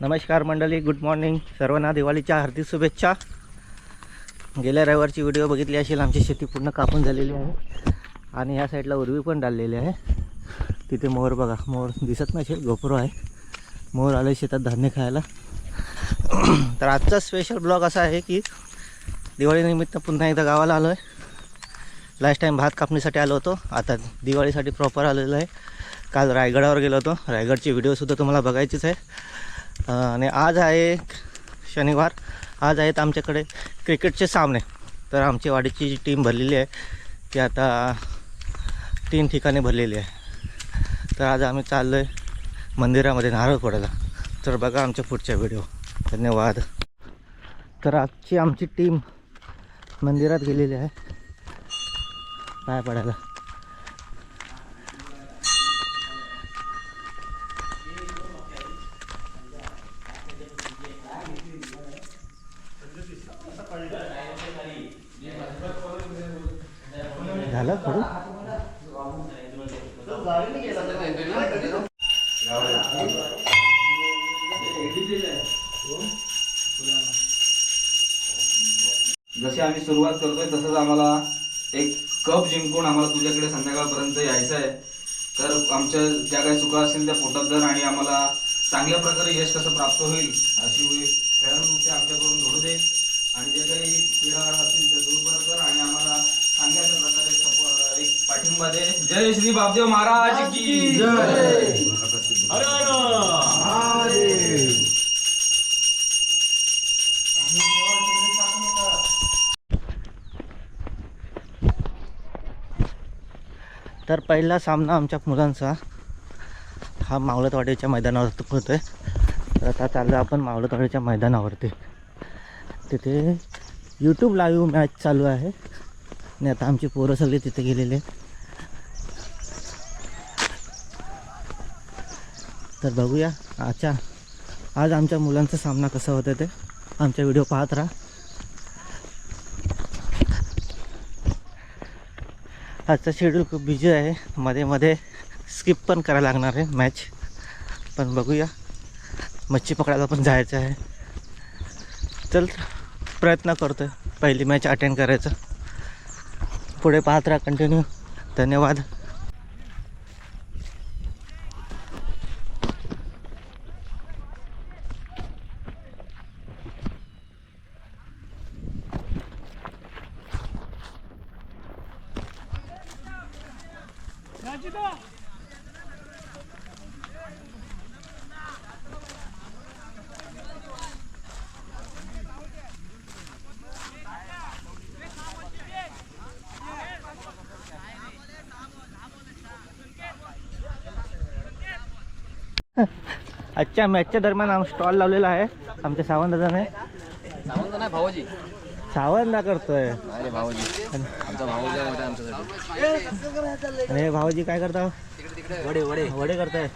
नमस्कार मंडळी, good morning. सर्वांना दिवाळीच्या हार्दिक शुभेच्छा. गेल्या रविवारची व्हिडिओ बघितली असेल. आमची शेती पूर्ण कापून झालेली आहे आणि ह्या साईडला उर्वी पण डाललेली आहे. तिथे मोर बघा, मोर दिसत नसेल, गोपुरो आहे. मोर आले शेतात धान्य खायला. तर आजचा स्पेशल ब्लॉग असा आहे की दिवाळीनिमित्त पुन्हा एकदा गावाला आलो आहे. लास्ट टाईम भात कापणीसाठी आलो होतो, आता दिवाळीसाठी प्रॉपर आलेलो आहे. काल रायगडावर गेलो होतो, रायगडची व्हिडिओसुद्धा तुम्हाला बघायचीच आहे. आणि आज आहे शनिवार. आज आहेत आमच्याकडे क्रिकेटचे सामने. तर आमची वाडीची जी टीम भरलेली आहे ती आता 3 ठिकाणी भरलेली आहे. तर आज आम्ही चाललो आहे मंदिरामध्ये नारळ फोडायला. तर बघा आमच्या पुढच्या व्हिडिओ. धन्यवाद. तर आजची आमची टीम मंदिरात गेलेली आहे पाय पडायला. झालं थोडं. जशी आम्ही सुरुवात करतोय तसंच आम्हाला एक कप जिंकून आम्हाला तुझ्याकडे संध्याकाळपर्यंत यायचं आहे. तर आमच्या ज्या काही चुका असतील त्या पोटात धर आणि आम्हाला चांगल्या प्रकारे यश कसं प्राप्त होईल अशी खेळाडूंचे आमच्याकडून घडू दे. आणि जे काही पीडा असतील त्या दूर कर आणि आम्हाला चांगल्या प्रकारे एक पाठिंबा दे. जय श्री बापदेव महाराज की जय. हर हर महादेव. तर पहिला सामना आमच्या मुलांचा हा मावळतवाडीच्या मैदानावर होतो आहे. तर आता चाललो आपण मावळतवाडीच्या मैदानावरती. तिथे यूट्यूब लाईव्ह मॅच चालू आहे आणि आता आमची पोरं सगळे तिथे गेलेले. तर बघूया आज आमच्या मुलांचा सामना कसा होतं ते आमच्या व्हिडिओ पाहत राहा. आजचा शेड्यूल खूप बिझी आहे, मध्ये मध्ये स्किप पण करायला लागणार आहे मॅच. पण बघूया, मच्छी पकडायला पण जायचं आहे. चल प्रयत्न करतो आहे पहिली मॅच अटेंड करायचं. पुढे पाहत राहा कंटिन्यू. धन्यवाद. आजच्या मॅचच्या दरम्यान आम्ही स्टॉल लावलेला आहे आमच्या सावंतदाने. सावंत नाही भाऊजी, सावंत करतोय. अरे भाऊजी आमचा भाऊजी आहे आमच्यासाठी. आणि भाऊजी काय करता? वडे वडे वडे करताय.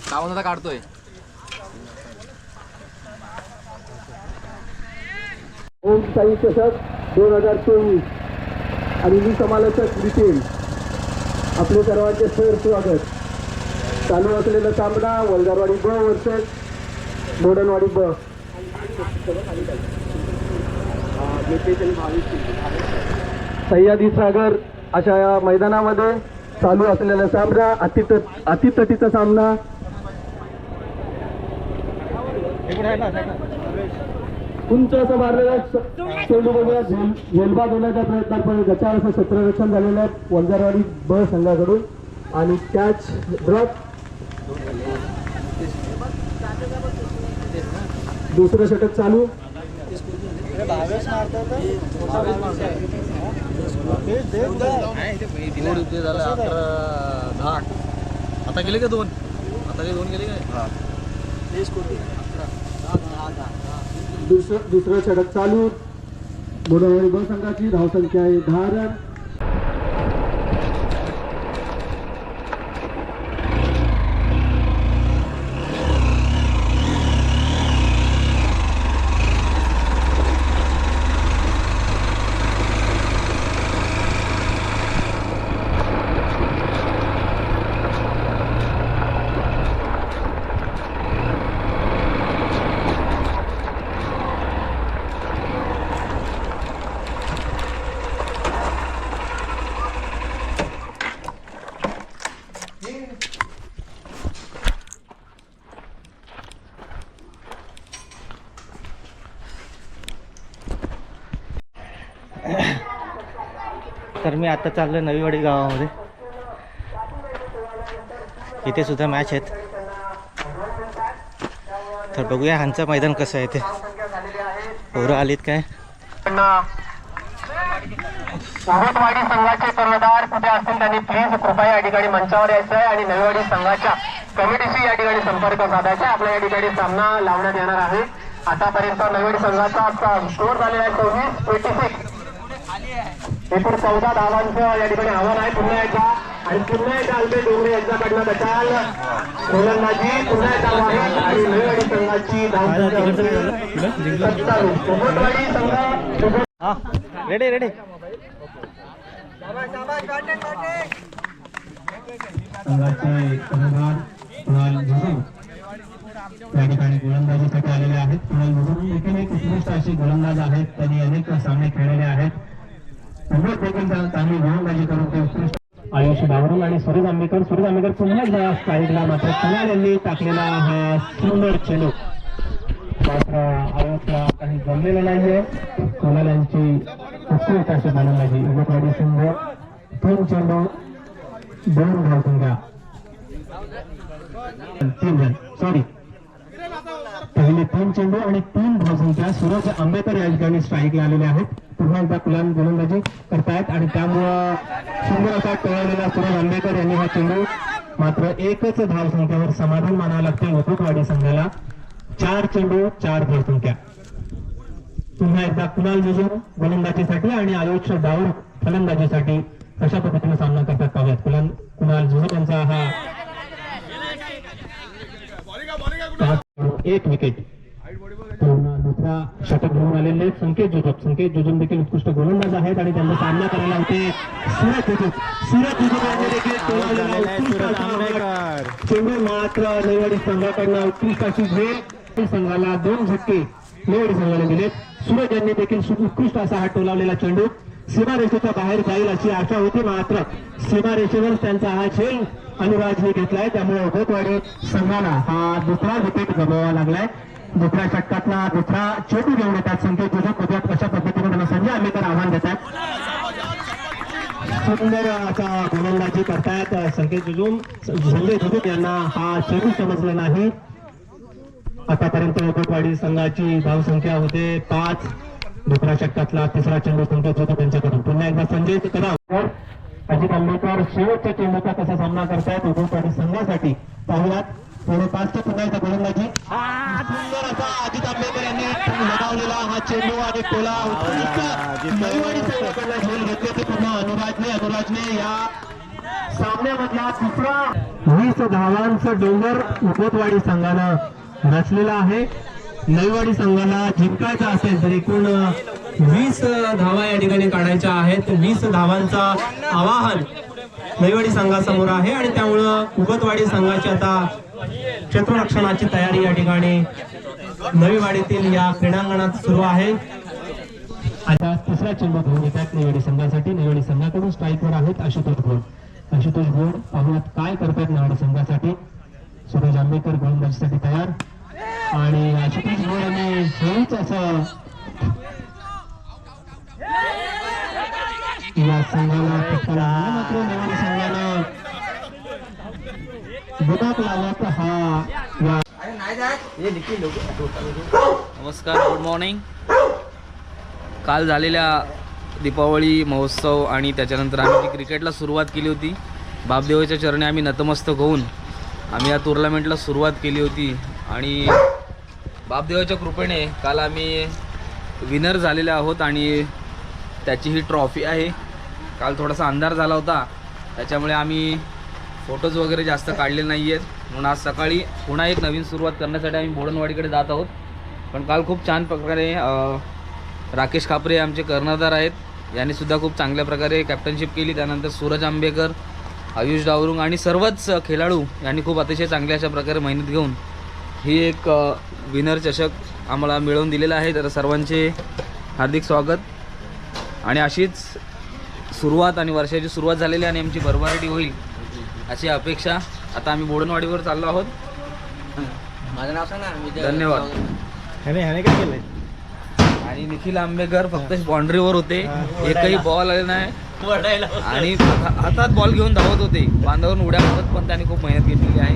सावंत काढतोय. ओम साई चषक 2024 आणि मी समालोचक नितीन, आपले सर्वांचे सर स्वागत. चालू असलेला सामना वलदारवाडी ब वर्सेस मोडनवाडी ब. सह्याद्री सागर अशा या मैदानामध्ये चालू असलेला सामना अतितटीचा सामना. उंच असं मारलेला चेंडू बघूया झेलबाद होण्याच्या प्रयत्नात पण गचाळ असं क्षेत्ररक्षण झालेलं आहे वलदारवाडी ब संघाकडून. आणि कॅच ड्रॉप. दुसरं षटक चालू. आता गेले का 2? आता 2 गेले काय? दुसरं षटक चालू. मोडनवाडी ब संघाची धावसंख्या आहे 10 रन. तर मी आता चाललो नवीवाडी गावामध्ये. इथे सुद्धा मॅच आहेत. तर बघूया ह्यांचं मैदान कसं आहे ते. पोरं आलीत काय? उगतवाडी संघाचे कर्णधार कुठे असतील त्यांनी प्लीज कृपया या ठिकाणी मंचावर यायचं आहे आणि नवीवाडी संघाच्या कमिटीशी या ठिकाणी संपर्क साधायचा. आपल्या या ठिकाणी सामना लावण्यात येणार आहे. आतापर्यंत नवीवाडी संघाचा स्कोर झालेला आहे 24-26. एकूण 14 धावांचं या ठिकाणी आव्हान आहे. पुन्हा एकदा अल्बे डोंगरे यांच्याकडनं बचाल गोलंदाजी पुन्हा एकदा वाहिद आणि नवीवाडी संघाची उगतवाडी संघ हां रेडी रेडी. संघाचे कर्णधार कुणाल जुजूम या ठिकाणी गोलंदाजीसाठी आलेले आहेत. कुणाल जुजूम देखील एक उत्कृष्ट असे गोलंदाज आहेत. त्यांनी अनेक सामने खेळलेले आहेत. उमेद देखील चांगली गोलंदाजी करून ते उत्कृष्ट. आयुष डावरून आणि सूरज आंबेकर पुन्हा एकदा स्ट्राईकला मात्र कुणाल यांनी टाकलेला हा सुंदर चेंडू मात्र आयुषला काही जमलेलं नाहीये. कुणाल यांची उत्कृष्ट अशी गोलंदाजी. उगतवाडी संघ 3 चेंडू 2 धावसंख्या 3 रन सॉरी पहिले 3 चेंडू आणि 3 धावसंख्या. सूरज आंबेकर या ठिकाणी स्ट्राईकला आलेले आहेत. पुन्हा एकदा कुलान गोलंदाजी करतायत आणि त्यामुळं सुंदर असा टळलेला सूरज आंबेकर यांनी हा चेंडू मात्र एकच धावसंख्येवर समाधान मानावं लागते उगतवाडी संघाला. 4 चेंडू 4 धावसंख्या. पुन्हा एकदा कुणाल जुजूम गोलंदाजीसाठी आणि आयुष डावर फलंदाजीसाठी कशा पद्धतीने सामना करतात पाहूयात. कुणाल जुजूम यांचा हा 1 विकेट. पुन्हा दुसरा षटक घेऊन आलेले संकेत जुजूम देखील उत्कृष्ट गोलंदाज आहेत आणि त्यांचा सामना करायला होते सूरज जुजूम यांनी देखील टोलावलेला उत्कृष्ट असा चेंडू मात्र नवीवाडी संघाकडनं उत्कृष्ट अशी झेल. संघाला 2 झटके नवीवाडी संघाने दिलेत. सूरज यांनी देखील उत्कृष्ट असा हा टोलावलेला चेंडू सीमारेषेच्या बाहेर जाईल अशी आशा होती मात्र सीमारेषेवर त्यांचा हा झेल अनुराजने घेतलाय. त्यामुळे उगतवाडी संघाला हा दुसरा विकेट गमवावा लागलाय. दुसऱ्या षटकातला दुसरा चेंडू घेऊन येतात संकेत जुजूम. बघूयात कशा पद्धतीने त्यांना संजय आंबेकर आव्हान देतात. सुंदर असा गोलंदाजी करतायत संजय जुजूम यांना हा चेंडू समजला नाही. आतापर्यंत उगतवाडी संघाची धावसंख्या होते 5. दुसऱ्या षटकातला तिसरा चेंडू संजय जुजूम यांच्याकडून. पुन्हा एकदा संजय कदम अजित आंबेकर शेवटच्या चेंडूचा कसा सामना करतायत उगतवाडी संघासाठी पाहुयात. पुढे 5 पुन्हा एकदा गोलंदाजी. सुंदर असा अजित आंबेकर यांनी लगावलेला हा चेंडू आणि टोला नवीवाडी संघाकडनं झेल घेतले ते पुन्हा अनुराजने या सामन्यामधला दुसरा 20 धावांचं डोंगर उगतवाडी संघानं रचलेला आहे. नवीवाडी संघाला जिंकायचा असेल तर एकूण 20 धावा या ठिकाणी काढायच्या आहेत. 20 धावांचा आवाहन नवीवाडी संघासमोर आहे आणि त्यामुळं उगतवाडी संघाची आता क्षेत्ररक्षणाची तयारी या ठिकाणी नवीवाडीतील या क्रीडांगणात सुरू आहे. आता तिसरा चेंडू घेऊन येतात नवीवाडी संघासाठी. नवीवाडी संघाकडून स्ट्राईकवर आहेत आशुतोष गोड. पाहूयात काय करतात नवीवाडी संघासाठी. सूरज आंबेकर गोलंदाजीसाठी तयार आणि आशुतोष गोड यांनी हेच असं या संघाला फटका मात्र नवीवाडी संघानं बुटाक लावत हा. नमस्कार, गुड मॉर्निंग. काल झालेल्या दीपावली महोत्सव आणि त्याच्यानंतर आम्ही जी क्रिकेटला सुरुवात केली होती बापदेवाच्या चरणी आम्ही नतमस्तक होऊन आम्ही या टुर्नामेंटला सुरुवात केली होती आणि बापदेवाच्या कृपेने काल आम्ही विनर झालेले आहोत आणि त्याची ही ट्रॉफी आहे. काल थोडासा अंधार झाला होता त्याच्यामुळे आम्ही फोटोज वगैरे जास्त काढले नाही आहेत म्हणून आज सकाळी पुन्हा एक नवीन सुरुवात करण्यासाठी आम्ही बोडणवाडीकडे जात आहोत. पण काल खूप छान प्रकारे राकेश खापरे आमचे कर्णधार आहेत यांनीसुद्धा खूप चांगल्या प्रकारे कॅप्टनशिप केली. त्यानंतर सूरज आंबेकर, आयुष डावरुंग आणि सर्वच खेळाडू यांनी खूप अतिशय चांगल्या अशा प्रकारे मेहनत घेऊन ही एक विनर चषक आम्हाला मिळवून दिलेला आहे. तर सर्वांचे हार्दिक स्वागत आणि अशीच सुरुवात आणि वर्षाची सुरुवात झालेली आणि आमची भरभराटी होईल अशी अपेक्षा. आता आम्ही बोडणवाडीवर चाललो आहोत. माझं नाव सांग ना. धन्यवाद. ह्याने काय केलंय? आणि निखिल आंबेकर फक्त बाउंड्रीवर होते, एकही बॉल आले नाही आणि हातात बॉल घेऊन धावत होते बांधावरून उड्या मारत, पण त्यांनी खूप मेहनत घेतलेली आहे.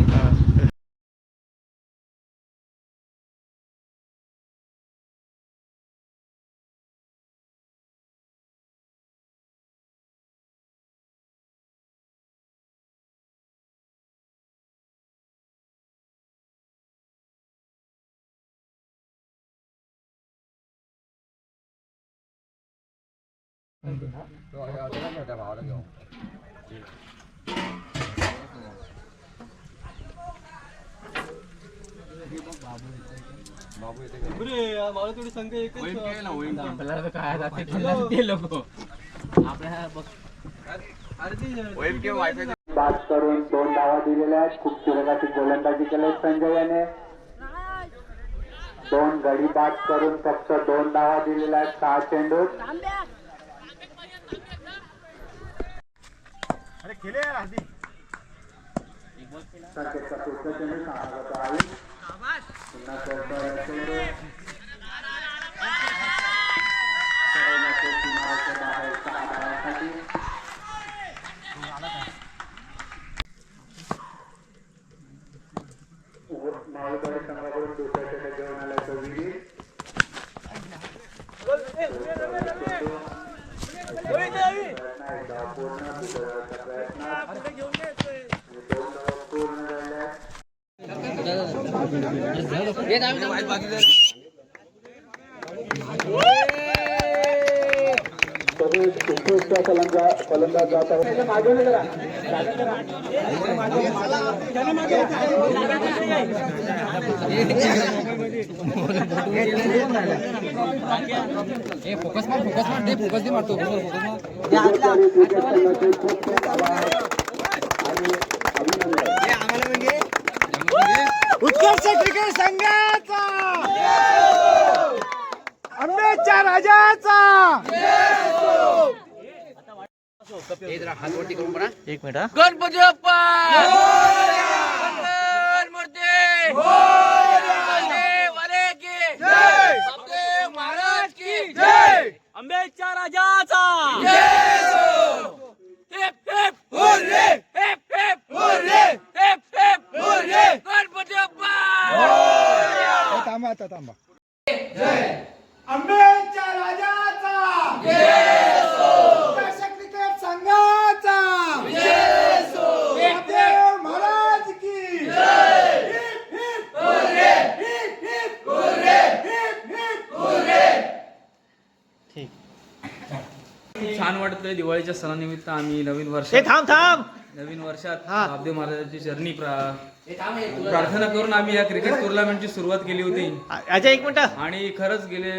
बाद करून 2 धावा दिलेल्या आहेत. खूप सुरेखाची गोलंदाजी केली संजय याने. 2 गडी बाद करून फक्त 2 धावा दिलेल्या आहेत 6 चेंडूत. संकेतचा पुढचा चेंडू सामनाचा आहे. पुन्हा चौकार चेंडू. सरळच्या सीमारेषेच्या बाहेर 6 धावांसाठी. मावळकडे संघाकडून दुसऱ्या चेंडू घेऊन आला तो विधी. पूर्ण बुधवारचा प्रयत्न आणि 2 धावा पूर्ण झाल्या. फलंदाज जात आहे. मागवले जरा उत्कर्ष क्रिकेट संघाचा, आंब्याच्या राजाचा. एक मिनिट. गणपती बाप्पा महाराज की जय. आंब्याच्या राजाचा hip hip hurray, hip hip hurray, hip hip hurray. Ganpati Bappa थांबा. आंब्याच्या राजाचा, उत्कर्ष क्रिकेट संघाचा, देव महाराज की जय. Hip hip hurray, hip hip hurray, hip hip hurray. ठीक. खूप छान वाटतंय. दिवाळीच्या सणानिमित्त आम्ही नवीन वर्षात बापदेव महाराजांची चरणी प्रार्थना करून आम्ही या क्रिकेट टुर्नामेंटची सुरुवात केली होती. अच्छा, एक मिनिट. आणि खरंच गेले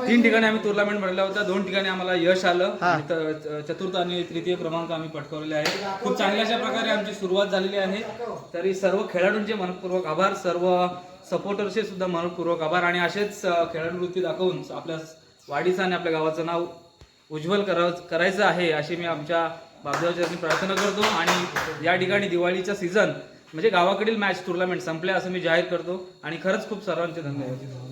3 ठिकाणी आम्ही टुर्नामेंट भरला होता. 2 ठिकाणी आम्हाला यश आलं आणि चतुर्थ आणि तृतीय क्रमांक आम्ही पटकावलेले आहे. खूप चांगल्या अशा प्रकारे आमची सुरुवात झालेली आहे. तरी सर्व खेळाडूंचे मनपूर्वक आभार, सर्व सपोर्टर्सचे सुद्धा मनपूर्वक आभार. आणि असेच खेळाडूवृत्ती दाखवून आपल्या वाडीचं आणि आपल्या गावाचं नाव उज्ज्वल करायचं आहे अशी मी आमच्या बापदेवाचरणी प्रार्थना करतो. आणि या ठिकाणी दिवाळीचा सीझन म्हणजे गावाकडील मॅच टुर्नामेंट संपल्या असं मी जाहीर करतो. आणि खरंच खूप सर्वांचे धन्यवाद.